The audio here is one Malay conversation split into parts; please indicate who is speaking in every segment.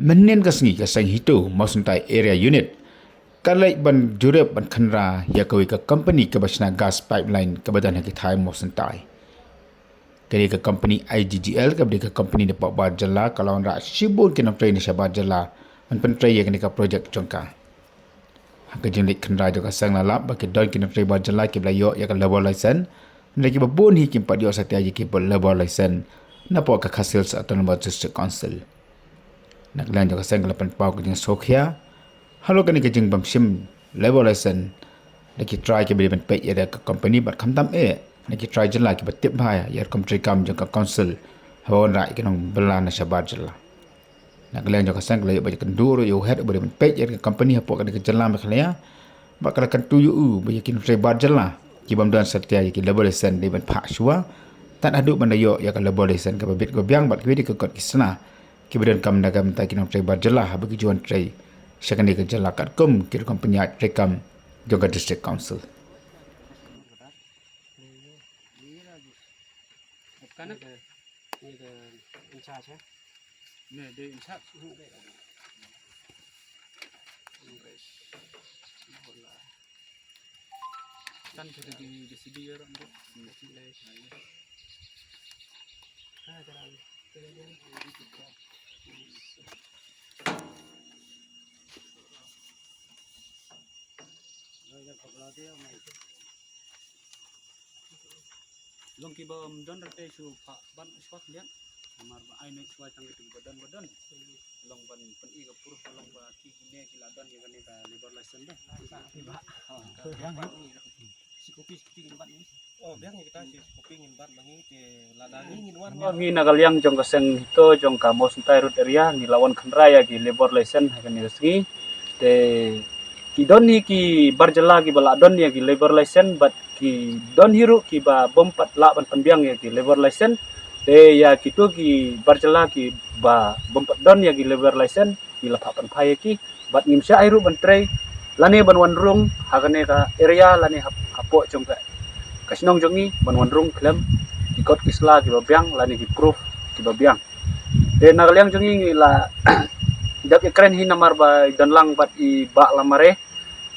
Speaker 1: Menen kasngi kasang hitu mausuntai area unit. Kalai ban jurep ban khanra ya kawi ka company ka basna gas pipeline ka badan haki thai mausuntai. Kali ka company IGGL ka bdi ka company ni pak bar jala kalau ra sibun kinam train ni sabar jala an pen trai ya ka project jongka. Haka jenglik khanra jo ka sang lalap ba ki don kinam trai bar jala ki blayo ya ka labor license. Lagi babun hi kim padio satya ji ki labor license na po ka khasil sa autonomous district council. Naklan jo ka sang lapan pau ka jeng sokhya. Halo kani ka jeng bam sim labor license. Lagi try ki bdi ban pe ya ka company bat khamtam lagi try jala ki batip bhaya ya kom trai kam jo ka council hawon rai ki nong belana sabar jala. Naklan jo ka sang layo ba kenduro yo head bdi ban pe ya ka company hapo ka jala ma khlaya ba kala kan tuyu ba yakin trai bar jala ki bam dan satya ki labor license de ban pha shua tan adu ban yo ya ka labor license ka babit go biang bat ki kot kisna ki badan kam nagam ta ki nong trai bar jala ha bagi juan trai sakani ka jala kat kum ki company trai kam jo ka district council.
Speaker 2: Kan ada in charge ya. Nah, dia in charge. Kan sudah di sini ya orang tu. Long kiba don rete su pak ban swat lian amar ba ai nek swat tang itu badan long ban pen i kapur long ba ki ne ki ladan ya kan ka labor license deh tiba yang si kopi pingin ban ni oh biang kita si kopi ngin ban bangi ke ladani ngin wan ngi nagal yang jong kaseng hito jong ka mos entai road area ngi lawan khanraya ki labor license hakan ni sgi te ki don ni ki barjala ki bala don ya ki labor license but ki don hiru ki ba bompat la ban penbiang ya ki labor license te ya kitu ki barjala ki ba bompat don ya ki labor license ki la papan phai ki bat ngimsha airu ban trai lane ban wanrung hagane ka area lane hapo jong ka kasnong jongi ban wanrung klem ki kot kisla ki ba biang lane ki proof ki ba biang te nagaliang jongi la dak ekren hi namar ba dan lang bat I ba lamare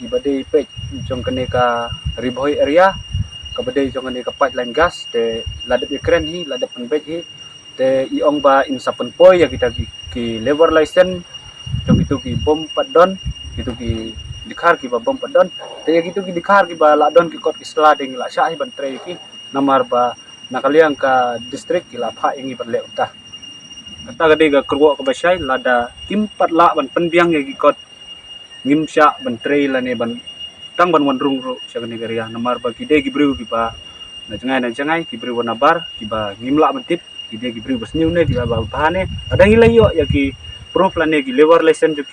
Speaker 2: I bade pe jong kene ka riboi area ka bade jong kene ka pipeline gas te ladap ekren hi ladap penbet hi te I ong ba in sapen poi ya kita ki labor license jong itu ki bom padon itu ki dikhar ki ba bom padon te ya gitu ki dikhar ki ba ladon ki kot isla ding la sha hi ban tre ki namar ba nakaliang ka district ki la pha ingi ban le utah kata gede ga kerwo ke basai lada timpat la ban penbiang ya gikot ngimsya ban trei la ne ban tang ban wanrung ro sya negara namar ba gide gibru giba na jangai gibru wana bar giba ngimla ban tip gide gibru basniu ne giba ba bahane ada ngilayo ya ki proof la ne gi labor license jo ki